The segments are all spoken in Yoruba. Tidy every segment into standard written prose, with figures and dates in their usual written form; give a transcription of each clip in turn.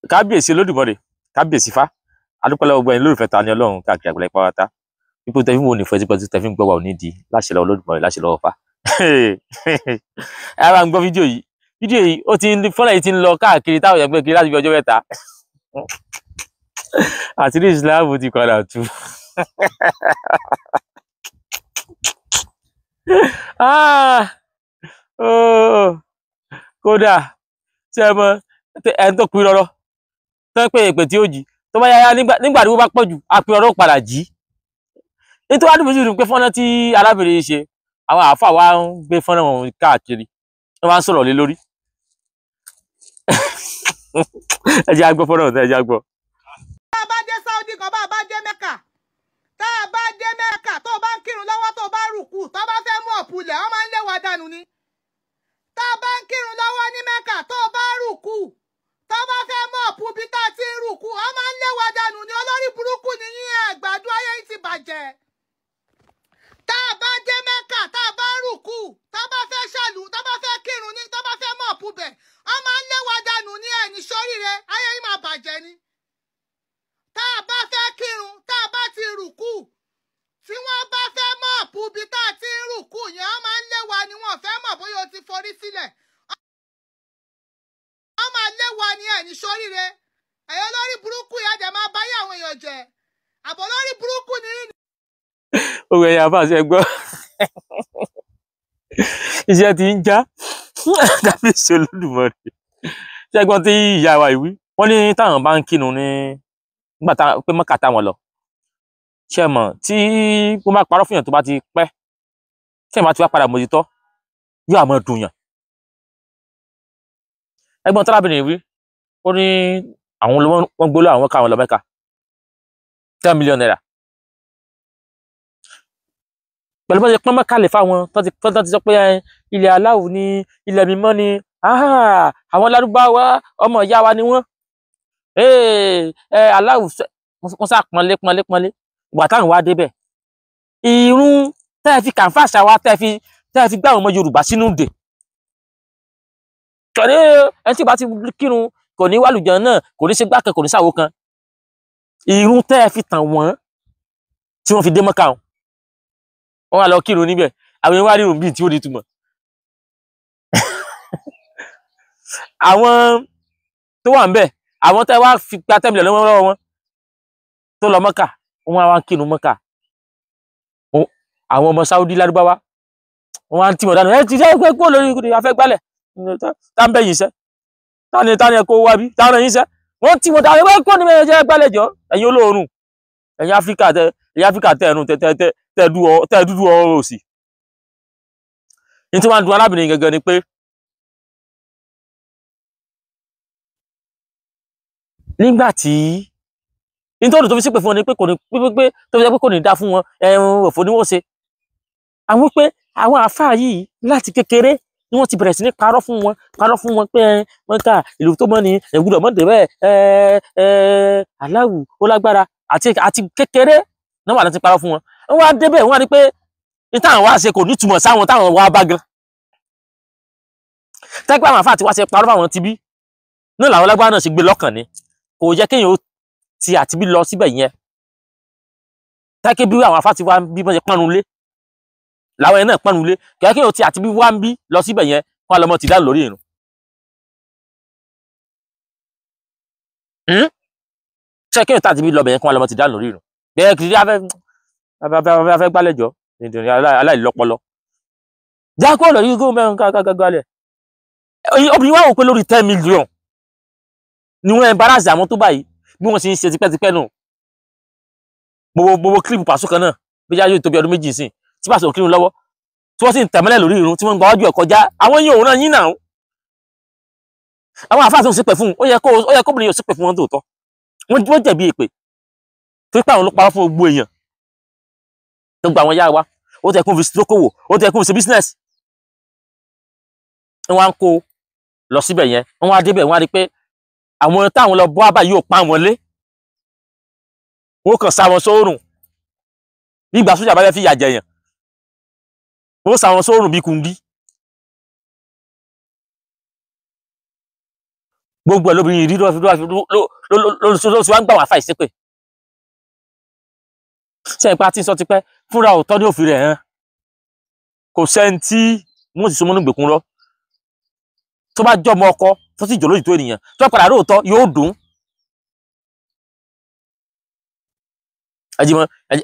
kábíyèsí Olódùmarè, kábíyèsí Ifá, adúpẹ́ lọ́wọ́ gbogbo ẹ̀yin lólùfẹ́ Tani Olohun káàkiri àgbáyé pátá. Ipò tẹ́ fi ń wo nífẹ̀ẹ́ tí tẹ́ fi ń gbọ́ wa ò ní di láṣẹ lọ́wọ́ Olódùmarè, láṣẹ lọ́wọ́ Ifá. Ẹ bá ń gbọ́ fídíò yìí ó ti ń fọ́nà yìí ti ń lọ káàkiri táwọn èèyàn gbé kiri láti fi ọjọ́ mẹ́ta. Àti ní Ìsìláàmù ti padà tú. Kódà ṣé ẹ mọ ẹni tó pin rọrọ tó ń pè èpè tí ó jì tó bá yáyá nígbà tí wọ́n bá pọ̀ jù àpè ọ̀rọ̀ padà jí. Nítorí àdúgbò sì rí pé fọ́nà tí arábìnrin yìí ṣe àwọn àáfàá wa ń gbé fọ́nà wọn káàkiri wọ́n máa ń sọ̀rọ̀ lé lórí. Ẹ jẹ́ àgbọ̀ fọ́nà ọ̀tá, ẹ jẹ́ àgbọ̀. Tá a bá dé Saudi kan, bá a bá dé Mẹ́kà, tá a bá dé Mẹ́kà tó bá ń kírun lọ́wọ́ tó bá rùkù tó bá fẹ́ mú ọ̀pùlẹ̀ wọ́n máa ń lé wa dànù ni. Tá a bá ń kírun lọ́wọ́ ní Mẹ́kà tó bá rùkù tó bá fẹ́ mú ọ̀pù bí tá a ti ń rùkù wọ́n máa ń lé wa dànù ni. Olórí burúkú ni yín, àgbàdo ayé yìí ti bàjẹ́. Tá a bá dé Mẹ́kà tá a bá rùkù tó bá fẹ́ ṣàlù tó bá fẹ́ kírun ní tó bá fẹ́ mú ọ̀pù bẹ̀ wọ́n máa ń lé wa dànù ní ẹni sóríire, ayé yìí máa bàjẹ́ ni. Tá a bá fẹ́ kírun tá a bá ti rùkù tí wọ́n bá fẹ́ mọ̀ ọ̀pù bí tá a ti ń rùkù yẹn wọ́n máa ń lé wa ni. Wọ́n fẹ́ mọ̀ bóyá o ti forí sílẹ̀, wọ́n máa lé wa ní ẹni sóríire. Ẹ̀yọ́ lórí burúkú yẹn dẹ̀ máa báyé àwọn èèyàn jẹ́, àbọ̀ lórí burúkú ni. Òwe ẹ̀yà bá ṣe gbọ́ iṣẹ́ ti ń já kábíyèsí Olódùmarè. Ṣẹ́gbọ́n tí ìyá wa ìwí wọ́n ní táwọn bá ń kírun ní nígbà pé Mọ́kà táwọn lọ, ṣe mọ̀ tí wọ́n bá parọ́ fún yàn tó bá ti pẹ́ tí ẹ̀ bá ti wá padà mójútó yóò àmọ́ dùn yàn. Ẹgbọ́n tárábìnrin ìwí ó ní àwọn wọ́n gbóló àwọn káwọn lọ Mẹ́kà 10 million naira. Pẹ̀lú bọ́n ṣe pọ́n Mọ́kà lè fáwọn tó ti sọ pé ilẹ̀ aláwù ni ilẹ̀ mímọ́ ni àwọn Lárúbáwá ọmọ ìyá wa ni wọ́n. Aláwù wọ́n sá pọ́nlé ìgbà táwọn wá débẹ̀ ìrun tẹ́ fi kàǹfàṣà wa tẹ́ fi gbá àwọn ọmọ Yorùbá sínú dè. Kọ̀ní ẹni tí bá ti kírun kò ní wàlùjọ náà kò ní ṣe gbá kan kò ní ṣàwo kan. Ìrun tẹ́ fi tàn wọ́n tí wọ́n fi dé Mọ́kà wọ́n wá lọ kírun níbẹ̀ àwọn èèyàn wá rírun bíi tí ó di túmọ̀. Àwọn tó wà ń bẹ̀ àwọn tẹ́ wá fi gba 10 million lọ́wọ́ wọn tó lọ Mọ́kà wọ́n wá kírun Mọ́kà. Àwọn ọmọ Saudi Lárúbáwá wọ́n wá ń tì wọ́n dànù ẹ ti jẹ́ pé kó lórí ikú ni a fẹ́ gbálẹ̀ tá ń bẹ̀ yìí sẹ́ táni ẹ kó wá bí táwọn ẹ̀yìn sẹ́ wọ́n tì wọ́n dànù ẹ kó ní bẹ́ẹ̀ jẹ́ gbálẹ̀ jọ ẹ̀yin olóòórùn ẹ̀yin Áfíríkà tẹ́ ẹ̀rùn tẹ́ dúdú ọ̀rọ̀ òsì. Ní tí wọ́n dùn arábìnrin gangan ni pé nígbà tí nítorí tó fi ṣépè fún wọn ni pé kò ní pé tó fi jẹ́ pé kò ní dá fún wọn òfò ni wọ́n ṣe. Àwọn pé àwọn àáfàá yìí láti kékeré ni wọ́n ti bẹ̀rẹ̀ sí ní parọ́ fún wọn pé Mọ́kà ìlú tó mọ́ ni ẹ̀gbúdọ̀ mọ́ dé bẹ́ẹ̀ aláwù ó lágbára àti kékeré náà wà láti parọ́ fún wọn. Wọ́n wá débẹ̀ wọ́n á rí pé ní táwọn wá ṣe kò ní túmọ̀ sáwọn táwọn wá bá gan. Tẹ́gbẹ́ àwọn àfáà tí wá ṣe parọ́ fáwọn ti bí náà làwọn lágbára náà ṣe gbé lọ́kàn ni kò yẹ kéèyàn ó ti àti bí lọ síbẹ̀ yẹn. Tẹ́kẹ́ bí àwọn àfáà ti wá bí wọ́n ṣe pọ́nnu lé làwọn yẹn náà pọ́nnu lé kò yẹ kéèyàn ó ti àti bí wá ń bí lọ síbẹ̀ yẹn kó lọ́mọ ti dá lórí ìrun. Ṣé kéèyàn tàbí bí lọ bẹ̀ yẹn kó lọ́mọ ti dá lórí ìrun. Bẹ́ẹ̀ kìí afẹ́ gbálẹ̀jọ́ nítorí aláìlọ́pọlọ. Jákó lọ yí gómìnà mẹ́rin gálẹ̀. Obìnrin wá wò pé lórí 10 million ni wọ́n embarrass àwọn tó báyìí bí wọ́n ṣe ń ṣe tipẹ́tipẹ́ nù. Gbogbo clip Paso kan náà bí yá yóò tóbi ọdún méjì sí tí Paso kírun lọ́wọ́ tí wọ́n sì ń tẹ̀mọ́lẹ̀ lórí ìrun tí wọ́n ń gba wájú ẹ̀ kọjá àwọn yìí òun náà yín náà. Àwọn àfáà tó ń ṣépè fún ó yẹ kóbìnrin yóò ṣépè fún wọn tòótọ́. Wọ́n jẹ̀bi èpè torí pé àwọn ló parọ́ fún gbogbo èèyàn tó gba àwọn yá wa ó tẹ̀ kún fi lókòwò ó tẹ̀ kún fi ṣe business. Wọ́n wá ń kó lọ síbẹ̀ yẹn wọ́n wá débẹ̀ wọ́n á rí pé àwọn táwọn lọ bọ́ àbá yóò pa wọn lé wọ́n kàn sá wọn sóòrùn bí ìgbà sójà bá fẹ́ fi ìyà jẹyàn wọ́n sá wọn sóòrùn bí kùngí. gbogbo ẹ̀ lóbìnrin rí ló sì wá ń gbà wá fà ìṣépè ṣe ìpa tí ń sọ tipẹ́ fúnra òótọ́ ní òfin rẹ̀ hàn kò sẹ́ni tí wọ́n sì so mọ́nú gbèkún lọ tó bá jọmọ ọkọ tó sì jòlóyìn tó ènìyàn tó padà lóòótọ́ yóò dùn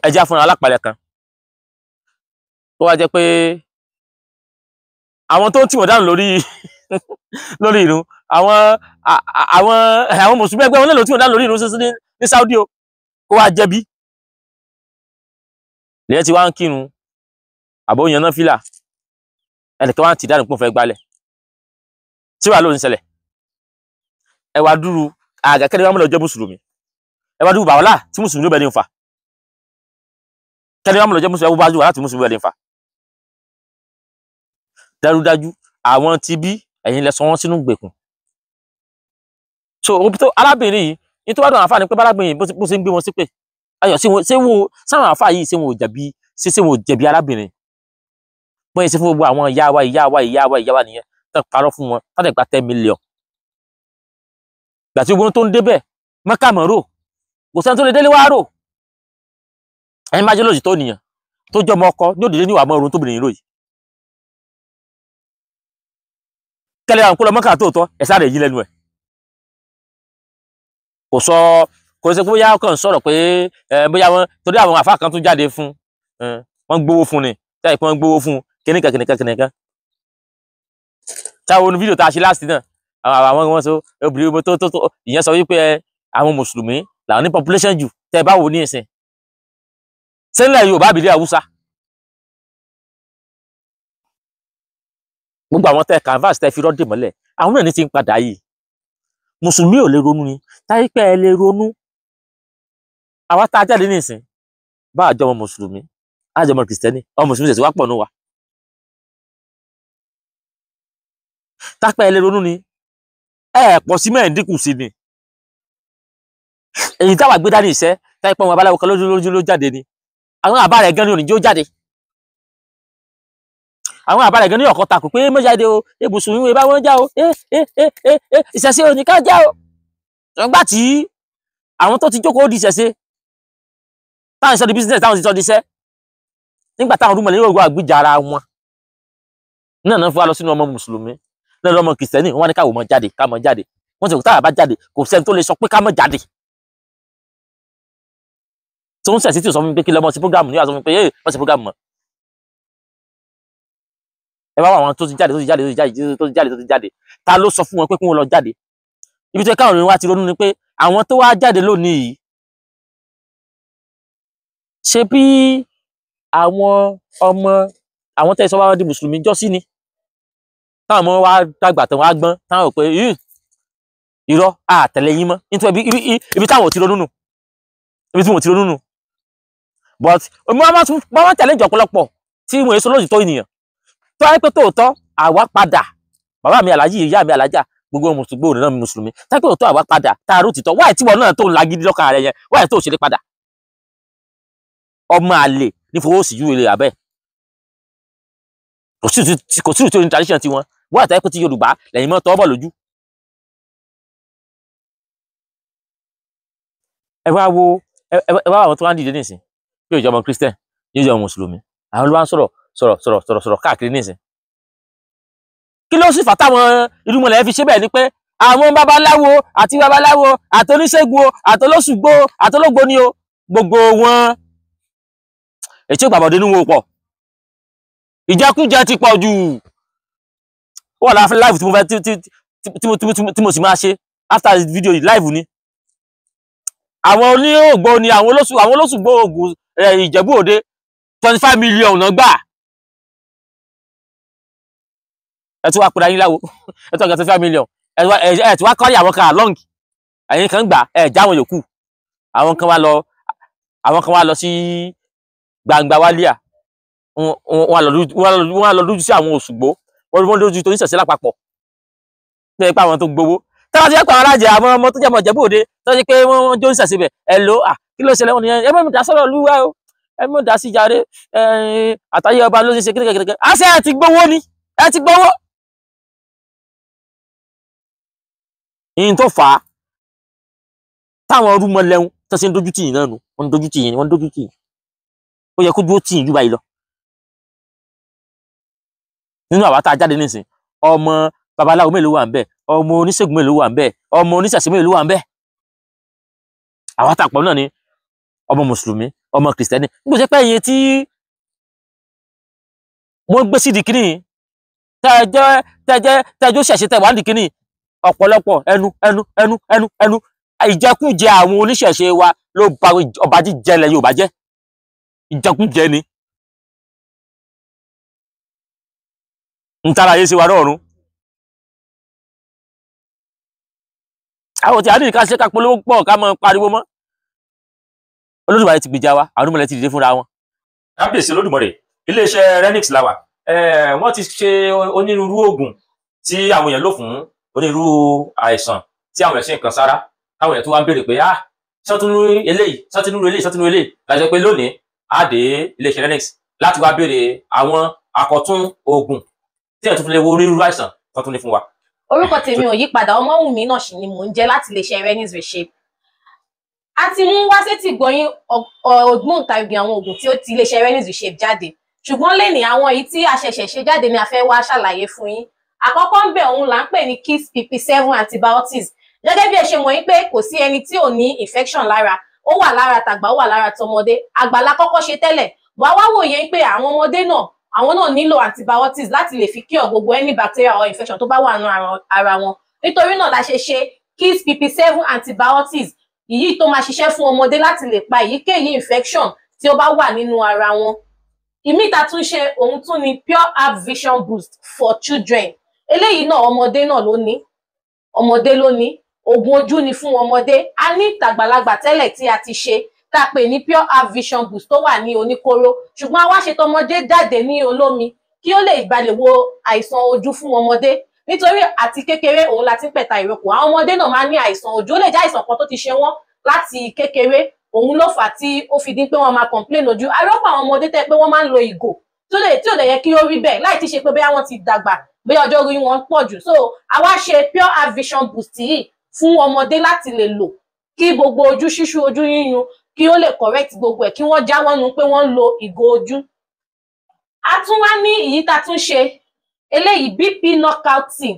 ẹjẹ́ fúnra alápàlẹ̀ kan tó wá jẹ́ pé àwọn tó ń tì wọ́n dànù lórí lórí ìrun àwọn mùsùlùmí ẹgbẹ́ wọn náà ló tì wọ́n dànù lórí ìrun sísí ní Saudi o kó wá jẹ̀bi lẹ́yìn tí wá ń kírun àbó yan náà fìlà ẹnìkan wá ń tì dànù pé òun fẹ́ gbálẹ̀ tí wàá lóun ṣẹlẹ̀ ẹ wá dúró àgàkẹ́ni wọn lọ jẹ́ mùsùlùmí ẹ wá dúró bàwọ́lá tí mùsùlùmí ló bẹ̀ ní ń fà kẹ́ni wọn lọ jẹ́ mùsùlùmí ẹ wá dúró láti mùsùlùmí bẹ̀ ní ń fà dájúdájú àwọn tí bí ẹ̀yin lẹ sọ wọ́n sínú gbèkùn so arábìnrin yìí ní tó bá dùn àǹfààní pé bárábìnrin yìí bó ṣe ń gbé wọn sí pé ayọ̀ sáwọn àǹfààní yìí ṣé wọn ò jẹ̀bi arábìnrin wọ́n yẹ sí fún gbogbo àwọn ìyá wa nìyẹn tán parọ́ fún wọn tán lè gba 10 million gbàtí ogun tó ń débẹ̀ mọ́kàmọ́rò kò sẹ́ni tó lè délé wá rò ẹ̀yin máa jẹ́ lòdì tó nìyàn tó jọmọ ọkọ ní òdìdé ní ìwà mọ́ orun tó bìnrin rò yìí kẹ́lẹ́ àwọn kólọ mọ́kà tóòtọ́ ẹ̀sà rẹ̀ yí lẹ́nu ẹ̀ kò sọ kò sí pé bóyá ọkàn sọ̀rọ̀ pé bóyá wọn torí àwọn àfáà kan tún jáde fún wọn gbowó fún ni táyì pé wọn gbowó fún kìnìkan táwọn fídíò tá a ṣe láti náà àwọn wọn sọ obìnrin tó ìyẹn sọ wípé àwọn mùsùlùmí làwọn ní population jù tẹ́ bá wò ní ìsìn sẹ́ńlẹ̀ Yorùbá àbílẹ̀ Haúsá gbogbo àwọn tẹ́ canvas tẹ́ fi rọ́dè mọ́lẹ̀ àwọn náà ní ti ń padà yìí mùsùlùmí ò lè ronú ni táyé pé ẹ lè ronú àwa tá a jáde ní ìsìn bá àjọ ọmọ mùsùlùmí àjọ ọmọ kìrìsìtẹ́nì ọmọ mùsùlùmí tẹ̀sí wá pọ̀ nù wa tápẹ́ ẹ lè ronú ni ẹ pọ̀ sí mẹ́rin dínkù sí ni èyí táwa gbé dání iṣẹ́ táyé pé ọmọ abaláwo kan lójú ló jáde ni àwọn àbá rẹ̀ gan ni òní jó jáde àwọn àbá rẹ̀ gan ní ọ̀kọ́ takò pé mọ́jáde o ebùsùn ìwé bá wọ́n já o ìṣẹ̀ṣe òní ká já o nígbà tí àwọn tó ti jókòó di ìṣẹ̀ṣe táwọn ìṣọ́ di business táwọn ti sọ di iṣẹ́ nígbà táwọn ọdún mọ̀lẹ́yìn ògbó àgbéjà ara wọn náà fún wa lọ sínú ọmọ mùsùlùmí náà lọ́mọ kìrìsìtẹ́nì wọ́n ní káwọ́ mọ́ jáde ká mọ́ jáde wọ́n ti kò táwa bá jáde kò sẹ́ni tó lè sọ pé ká mọ́ jáde tó ń sẹ̀sí tí ò sọ fún mi pé kí lọ́mọ sí prógámù ní wàá sọ fún mi pé wọ́n sì prógámù mọ́ ẹ bá wà àwọn tó ti jáde ta ló sọ fún wọn pé kí wọ́n lọ jáde ibi tó káwọn òrìn wa ti ronú ni pé àwọn tó wá jáde lónìí yìí ṣe bí àwọn tẹ́ sọ wá di mùsùlùmí jọ sí ni táwọn ọmọ wa dàgbà tán wá gbọ́n táwọn rò pé irọ́ àtẹ̀lé yín mọ́ nítorí ibi táwọn ò ti ronú nù ibi tí wọn ò ti ronú nù but wọ́n tẹ̀lé ìjọ ọ̀pọ̀lọpọ̀ tí wọ́n èso lójútó ènìyàn tó wáyé pé tóòtọ́ àwa padà bàbá mi aláàjì ìyá mi alájà gbogbo mùsùlùmí òun náà mùsùlùmí táyé pé tóòtọ́ àwa padà táàrú tìtọ́ wáyé tí wọn náà tó ń lagídí lọ́kàn rẹ̀ yẹn wáyé tó ṣeré padà ọmọ àlè ní fowó sí ju ilé abẹ́ kò sí ìtòrí tradition tiwọn wọ́n àtàyè pé ti Yorùbá lẹ́yìn mọ́ tọ́ bọ̀ lójú ẹ wá àwọn tó wá ń dìde nísìn bí ìjọba Christian ní ìjọba mùsùlùmí àwọn ló wá ń sọ̀rọ̀ káàkiri nísìn kí ló sì fà táwọn irúmọlẹ̀ fi ṣe bẹ́ẹ̀ ni pé àwọn babaláwo àtoníṣègùn àtolóṣùgbò àtológbò ni o gbogbo wọn ètí ìgbàbọ̀dé nínú pọ̀ ìjẹkújẹ ti pọ̀ jù wọ́n láfi live tí mo sì máa ṣe after this video yìí live ni àwọn oníògbò ni àwọn olóṣùgbò Ògùn Ìjẹ̀bú Òde 25 million náà gbà ẹ tí wá pèrè ayín láwo ẹ tí wá 25 million ẹ tí wá kọ́rí àwọn kan along ẹ̀yin kan gbà ẹ já àwọn yòókù àwọn kan wá lọ sí gbangba wálíà wọ́n lọ lójú sí àwọn Òṣùgbó wọ́n lójú tó ní ṣẹ̀ṣẹ̀ lápapọ̀ bẹ́ẹ̀ pé àwọn tó gbowó tẹ́wọ́n ti yẹ pé àwọn alájẹ àwọn ọmọ tó jẹ́ ọmọ Ìjẹ̀bú Òde tó ṣe pé wọ́n jó ń ṣẹ̀ṣẹ̀ bẹ̀ ẹ̀ ló kí ló ṣẹlẹ̀ wọn nìyẹn ẹ mọ̀ dá sọ̀rọ̀ lúwa o ẹ mọ̀ dá sí jàre àtàyè ọba ló ṣe kékeré àṣẹ ẹ ti gbowó ni ẹ ti gbowó ìyìn tó fà á táwọn rúmọ lẹ́hún tó ṣe ń dojú tì yín náà nù wọ́n ń dojú tì yín wọ́n ń dojú tì yín ó yẹ kó dúró tì yín jù báyìí lọ. nínú àwa tá a jáde nísìn ọmọ babaláwo mélòó wà ń bẹ ọmọ oníṣègùn mélòó wà ń bẹ ọmọ oníṣẹ̀ṣe mélòó wà ń bẹ àwa tá a pọ̀ náà ni ọmọ mùsùlùmí ọmọ kìrìsìtẹ́nì nígbà tó pẹ́ iye tí wọ́n gbé sídìí kínní tẹ́jọ́ ṣẹ̀ṣẹ̀ tẹ̀ wá ní kínní ọ̀pọ̀lọpọ̀ ẹnu ìjẹkújẹ àwọn oníṣẹ̀ṣe wa ló ba ọba jíjẹ lẹ Yorùbá jẹ́ ìjẹkújẹ ni ń tara ayé sí wa lọ́rùn. àwọn tí a ní ká ṣe ká polówó pọ̀ ká mọ pariwo mọ́ Olódùmarè ti gbìjà wa àwọn ọmọlẹ ti dìde fúnra wọn. kábíyèsí Olódùmarè iléeṣẹ́ Renix la wà wọ́n ti ṣe onírúurú oògùn tí àwọn èèyàn lò fún onírúurú àìsàn tí àwọn èèyàn ṣe ń kan sára táwọn èèyàn tó wá ń béèrè pé sọ́túnú eléyìí láti pé lónìí á dé iléeṣẹ́ Renix láti wá béèrè àwọn àkọ̀tún oògùn tí èèyàn tó fi lè wo onírúurú àìsàn tó tún ní fún wa. Orúkọ tèmi ò yí padà, Ọmọ́wùnmí náà sì ni mò ń jẹ́ láti iléeṣẹ́ Renix Reshape. A ti mú wá sétí gbọ̀yìn ògbóǹtarìgì àwọn oògùn tí ó ti iléeṣẹ́ Renix Reshape jáde, ṣùgbọ́n lẹ́nìí àwọn èyí tí a ṣẹ̀ṣẹ̀ ṣe jáde ni a fẹ́ wá ṣàlàyé fún yín. Àkọ́kọ́ ń bẹ̀ òun là ń pè ní Kiss PP7 antibiotics. Gẹ́gẹ́ bí ẹ ṣe mọ̀ yín pé kò sí ẹni tí ò ní infection lára, ó wà lára tàgbà, ó wà lára tọmọdé. Àgbà la kọ́kọ́ ṣe tẹ́lẹ̀, wá wòye pé àwọn ọmọdé náà àwọn náà nílò antibiotics láti lè fi cure gbogbo any bacteria or infection tó bá wà nínú ara wọn. Nítorí náà la ṣe ṣe Kiss PP7 antibiotics èyí tó máa ṣiṣẹ́ fún ọmọdé láti lè pa èyíkéyìí infection tí ó bá wà nínú ara wọn. Ìmí ta tún ṣe òun tún ni Pure Herbs Vision Boost for children. Eléyìí náà ọmọdé náà ló ní, ọmọdé ló ní, oògùn ojú ni fún ọmọdé. A ní tàgbàlagbà tẹ́lẹ̀ tí a ti ṣe tá a pè ní Pure Herbs Vision Boost tó wà ní oníkóró, ṣùgbọ́n a wá ṣe tọmọdé jáde ní olómi kí ó lè balẹ̀ wo àìsàn ojú fún ọmọdé. Nítorí àti kékeré òun la ti ń pẹ̀ta ìrókò, àwọn ọmọdé náà máa ń ní àìsàn ojú, ó lè jẹ́ àìsàn kan tó ti ṣe wọ́n láti kékeré, òun ló fà á tí ó fi di pé wọ́n máa complain ojú. Arọ́pọ̀ àwọn ọmọdé tẹ́ pé wọ́n máa ń lo ìgò tí ò lè yẹ kí ó rí bẹ́ẹ̀, láì ti ṣe pé bóyá wọ́n ti dàgbà, bóyá ọjọ́ orí wọn pọ̀ jù. So a wá ṣe Pure Herbs Vision Boost yìí fún ọmọdé láti lè lò kí gbogbo ojú ṣíṣú, ojú yíyún kí ó lè correct gbogbo ẹ̀, kí wọ́n jáwọ́ nínú pé wọ́n ń lo ìgò ojú. A tún wá ní èyí tá tún ṣe eléyìí BP knockout tea.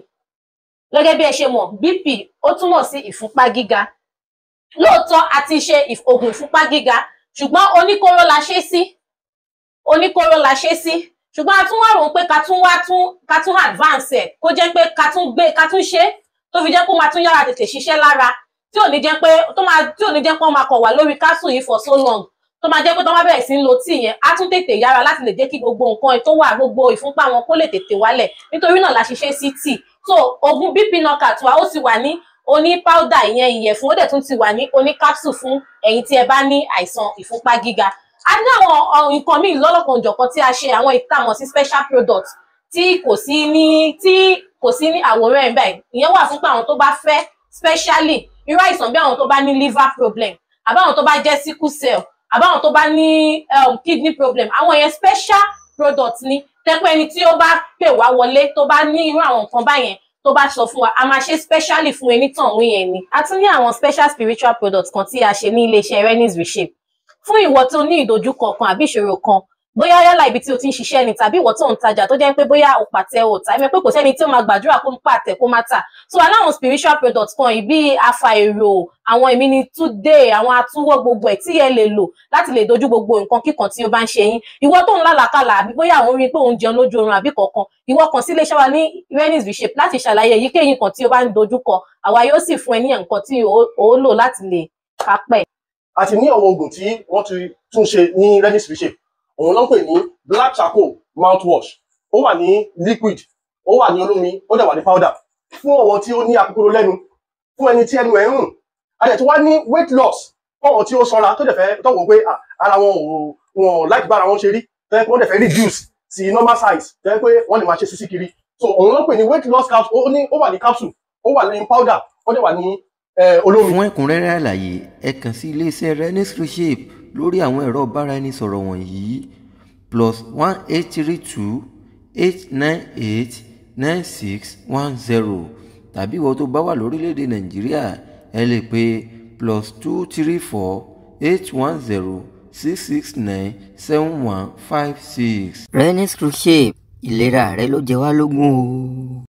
Gẹ́gẹ́ bí ẹ ṣe mọ̀, BP ó túmọ̀ sí ìfúnpá gíga. Lóòótọ́ a ti ṣe oògùn ìfúnpá gíga, ṣùgbọ́n oníkóró la ṣe sí, oníkóró la ṣe sí. Ṣùgbọ́n a tún wá rò pé ká tún advance ẹ̀, kó jẹ́ pé ká tún ṣe tó fi jẹ́ kó máa tún yára tètè ṣiṣẹ́ lára, tí ò ní jẹ́ pé wọ́n máa kọ̀ wá lórí capsule yìí for so long, tó máa jẹ́ pé tó máa bẹ̀rẹ̀ sí ń lo tíì yẹn á tún tètè yára láti lè jẹ́ kí gbogbo nǹkan tó wà, gbogbo ìfúnpá wọn kó lè tètè wálẹ̀. Nítorí náà la ṣiṣẹ́ sí tíì. So oògùn BP knockout wa ó ti wà ní oní powder ìyẹn ìyẹ̀fun, ó dẹ̀ tún ti wà ní oní capsule fún ẹ̀yin tí ẹ bá ní àìsàn ìfúnpá gíga. A ní àwọn nǹkan míì lọ́lọ́kan-ò-jọ̀kan tí a ṣe, àwọn ìtàmọ̀ sí special products tí kò sí ní àwòrán ẹ̀ báyìí. Ìyẹn wà fún pé àwọn tó bá fẹ́ specially irú àìsàn bí àwọn tó bá ní liver problem, àbáwọn tó bá jẹ́ sickle cell, àbáwọn tó bá ní kidney problem. Àwọn yẹn special products ni tẹ́pẹ́ ẹni tí ó bá pè wá wọlé tó bá ní irú àwọn nǹkan báyẹn tó bá sọ fún wa, a máa ṣe specially fún ẹni tàn wí yẹn ni. A tún ní àwọn special spiritual products kan tí a ṣe ní iléeṣẹ́ Renix Reshape fún ìwọ tó ní ìdojúkọ kan àbí ìṣòro kan, bóyá yálà ibi tí o ti ń ṣiṣẹ́ ni tàbí ìwọ tó ń tajà tó jẹ́ pé bóyá o pàtẹ o tà, ẹ̀mẹ́ pé kò sẹ́ni tí ó máa gbàdúrà kó pàtẹ kó má tà. So aláwọn spiritual products kan yìí bí afa èrò, àwọn ìmínitúdé, àwọn atúwọ́ gbogbo ẹ̀ tí ẹ lè lò láti lè dojú gbogbo nǹkan kíkan tí ó bá ń ṣe yín. Ìwọ tó ń lálàkàlà àbí bóyá àwọn orin pé òun jẹun lójú oorun àbí kọ̀ọ̀kan, ìwọ kàn sí iléeṣẹ́ wa ní Renix Reshape láti ṣàlàyé èyíkéyìí nǹkan tí ó bá ń dojúkọ, àwa yóò sì fún ẹ ní nǹkan tí ó lò láti lè kápẹ́. A ti ní àwọn oògùn tí wọ́n ti tún ṣe ní Renix Reshape, òun ló ń pè ní black charcoal mouthwash, ó wà ní liquid, ó wà ní olómi, ó dẹ̀ wà ní powder fún àwọn tí ó ní akókòrò lẹ́nu, fún ẹni tí ẹnu ẹ̀ ń rùn. A dẹ̀ tún wá ní weight loss fún àwọn tí ó sanra tó dẹ̀ fẹ́ tọ́wọ́ pé ara wọn láti bá ara wọn ṣe rí, tẹ́ pé wọ́n dẹ̀ fẹ́ reduce sí normal size, tẹ́ pé wọ́n lè máa ṣe sísí kiri. So òun ló ń pè ní weight loss capsule, ó wà ní capsule, ó wà ní powder, ó dẹ̀ wà ní olómi. Fún ẹ̀kúnrẹ́rẹ́ àlàyé ẹ kàn sí iléeṣẹ́ Renix Reshape lórí àwọn ẹ̀rọ ìbáraẹnisọ̀rọ̀ wọ̀nyí +1832 898 9610 tàbí ìwọ tó bá wà lórílẹ̀‐èdè Nàìjíríà ẹ lè pe +234 810 669 7156. Renix Cruise Shape, ìlera rẹ ló jẹ wá lógún o.